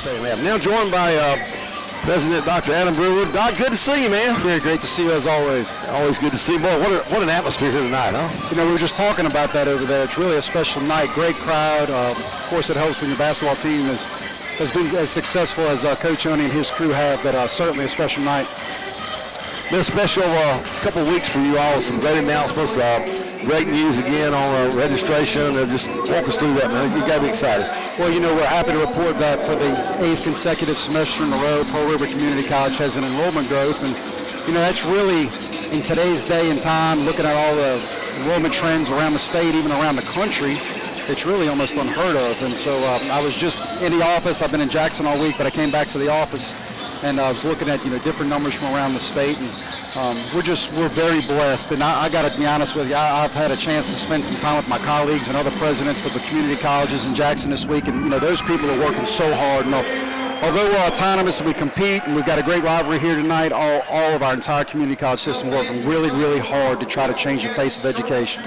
second half. Now joined by President Dr. Adam Breerwood. Doc, good to see you, man. Very great to see you as always. Always good to see you. Boy, what an atmosphere here tonight, huh? You know, we were just talking about that over there. It's really a special night. Great crowd. Of course, it helps when your basketball team has been as successful as Coach Oney and his crew have, but certainly a special night. Been a special couple of weeks for you all. Some great announcements. Great news again on registration. Just walk us through that, man. You got to be excited. Well, you know, we're happy to report that for the 8th consecutive semester in a row, Pearl River Community College has an enrollment growth. And, you know, that's really, in today's day and time, looking at all the enrollment trends around the state, even around the country, it's really almost unheard of. And so I was just in the office. I've been in Jackson all week, but I came back to the office and I was looking at, you know, different numbers from around the state. And we're very blessed. And I got to be honest with you, I've had a chance to spend some time with my colleagues and other presidents of the community colleges in Jackson this week. And, you know, those people are working so hard. And although we're autonomous and we compete and we've got a great rivalry here tonight, all of our entire community college system working really, really hard to try to change the face of education.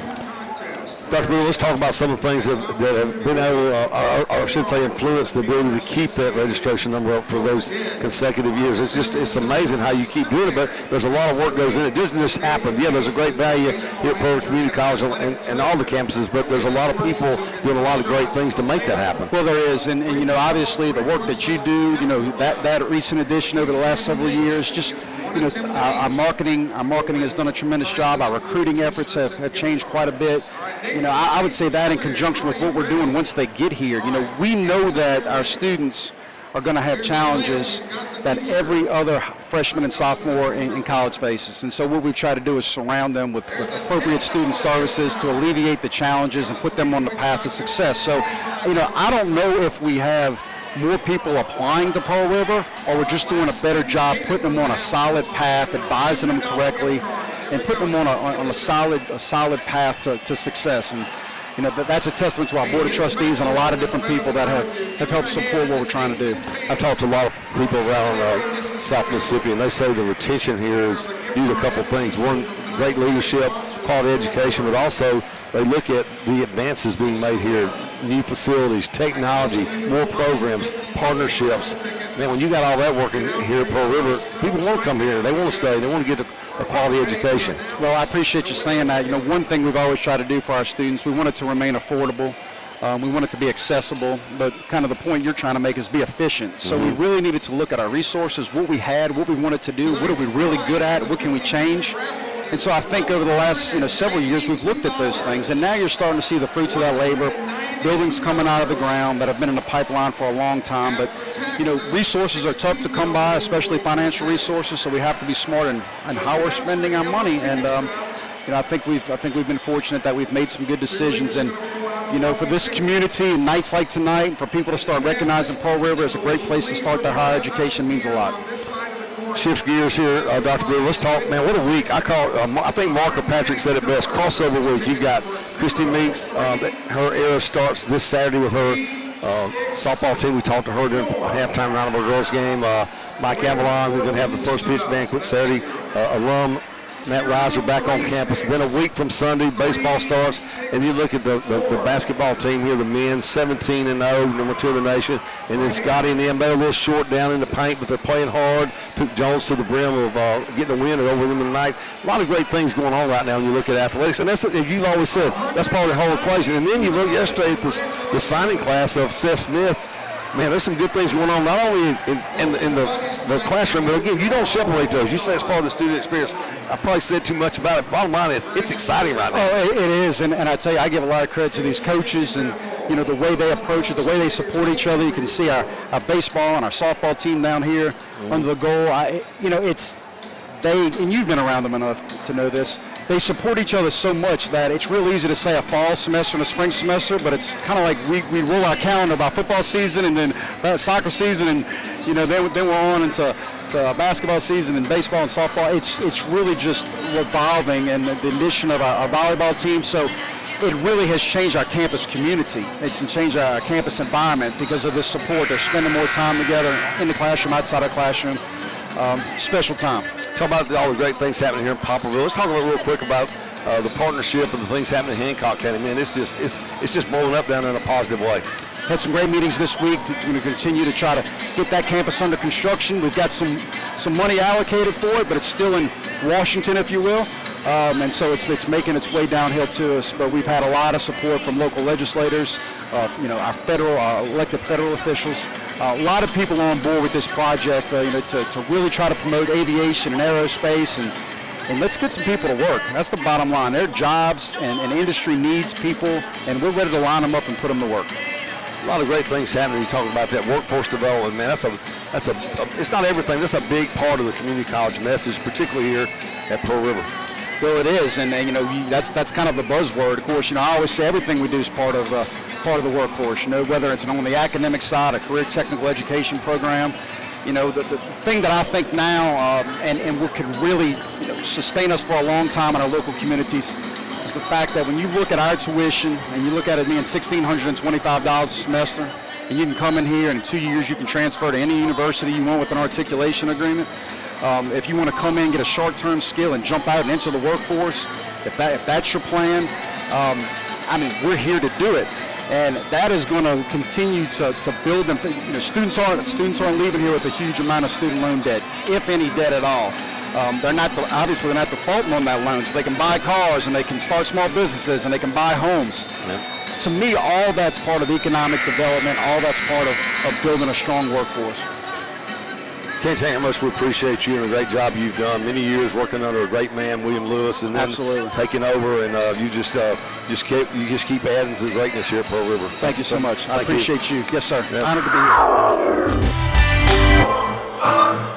Dr. Brewer, let's talk about some of the things that have been able, or I should say, influenced the ability to keep that registration number up for those consecutive years. It's amazing how you keep doing it, but there's a lot of work goes in it. It doesn't just happen. Yeah, there's a great value here at Pearl River Community College and all the campuses, but there's a lot of people doing a lot of great things to make that happen. Well, there is, and you know, obviously the work that you do, you know, that recent addition over the last several years, just, you know, our marketing has done a tremendous job. Our recruiting efforts have changed quite a bit. You know, I would say that in conjunction with what we're doing once they get here. You know, we know that our students are going to have challenges that every other freshman and sophomore in college faces. And so what we try to do is surround them with appropriate student services to alleviate the challenges and put them on the path to success. So, you know, I don't know if we have more people applying to Pearl River, or we're just doing a better job putting them on a solid path, advising them correctly, and putting them on a solid path to success. And you know, that's a testament to our Board of Trustees and a lot of different people that have helped support what we're trying to do. I've talked to a lot of people around South Mississippi, and they say the retention here is due to a couple of things. One, great leadership, quality education, but also they look at the advances being made here, new facilities, technology, more programs, partnerships. Man, when you got all that working here at Pearl River, people want to come here. They want to stay. They want to get a quality education. Well, I appreciate you saying that. You know, one thing we've always tried to do for our students, we want it to remain affordable. We want it to be accessible, but kind of the point you're trying to make is be efficient. So we really needed to look at our resources, what we had, what we wanted to do, what are we really good at, what can we change. And so I think over the last, you know, several years we've looked at those things, and now you're starting to see the fruits of that labor. Buildings coming out of the ground that have been in the pipeline for a long time, but you know, resources are tough to come by, especially financial resources. So we have to be smart in how we're spending our money. And you know, I think we've been fortunate that we've made some good decisions. And you know, for this community and nights like tonight, for people to start recognizing Pearl River as a great place to start their higher education means a lot. Shifts gears here, Dr. Brewer. Let's talk, man. What a week! I think Mark or Patrick said it best. Crossover week. You got Christy Meeks. Her era starts this Saturday with her softball team. We talked to her during halftime round of our girls game. Mike Avalon. We're going to have the first pitch banquet Saturday. Alum Matt Reiser back on campus. Then a week from Sunday, baseball starts, and you look at the basketball team here, the men, 17-0, number 2 in the nation, and then Scotty and them, they're a little short down in the paint, but they're playing hard. Took Jones to the brim of getting a win over them tonight. A lot of great things going on right now when you look at athletics, and that's, you've always said, that's part of the whole equation. And then you look yesterday at the signing class of Seth Smith. Man, there's some good things going on, not only in the classroom, but again, you don't separate those. You say it's part of the student experience. I probably said too much about it. Bottom line is, it's exciting right now. Oh, it is, and I tell you, I give a lot of credit to these coaches and, you know, the way they approach it, the way they support each other. You can see our baseball and our softball team down here under the goal. You know, and you've been around them enough to know this. They support each other so much that it's real easy to say a fall semester and a spring semester, but it's kind of like we roll our calendar by football season and then soccer season, and you know then we're on into basketball season and baseball and softball. It's really just revolving, and the addition of our volleyball team. So it really has changed our campus community. It's changed our campus environment because of this support. They're spending more time together in the classroom, outside our classroom. Special time. Talk about all the great things happening here in Poplarville. Let's talk about real quick about the partnership and the things happening in Hancock County. Man, it's just blowing up down in a positive way. Had some great meetings this week. We're going to continue to try to get that campus under construction. We've got some money allocated for it, but it's still in Washington, if you will. And so it's making its way downhill to us. But we've had a lot of support from local legislators, our federal, elected federal officials. A lot of people on board with this project, to really try to promote aviation and aerospace, and let's get some people to work. That's the bottom line. Their jobs and industry needs people, and we're ready to line them up and put them to work. A lot of great things happening. You talking about that workforce development, man. It's not everything. That's a big part of the community college message, particularly here at Pearl River. Well, it is, and that's kind of the buzzword. Of course, I always say everything we do is part of the workforce. Whether it's on the academic side, a career technical education program. The thing that I think now and what could really sustain us for a long time in our local communities is the fact that when you look at our tuition and you look at it being $1,625 a semester, and you can come in here and in 2 years you can transfer to any university you want with an articulation agreement. If you want to come in, get a short-term skill, and jump out and enter the workforce, if that's your plan, we're here to do it. And that is going to continue to build them. Students aren't leaving here with a huge amount of student loan debt, if any debt at all. They're not defaulting on that loan, so they can buy cars and they can start small businesses and they can buy homes. Yeah. To me, all that's part of economic development. All that's part of building a strong workforce. Can't tell you how much we appreciate you and the great job you've done. Many years working under a great man, William Lewis, and then taking over, and you just keep adding to the greatness here at Pearl River. Thank you so much. I appreciate you. Yes, sir. Yeah. Honored to be here.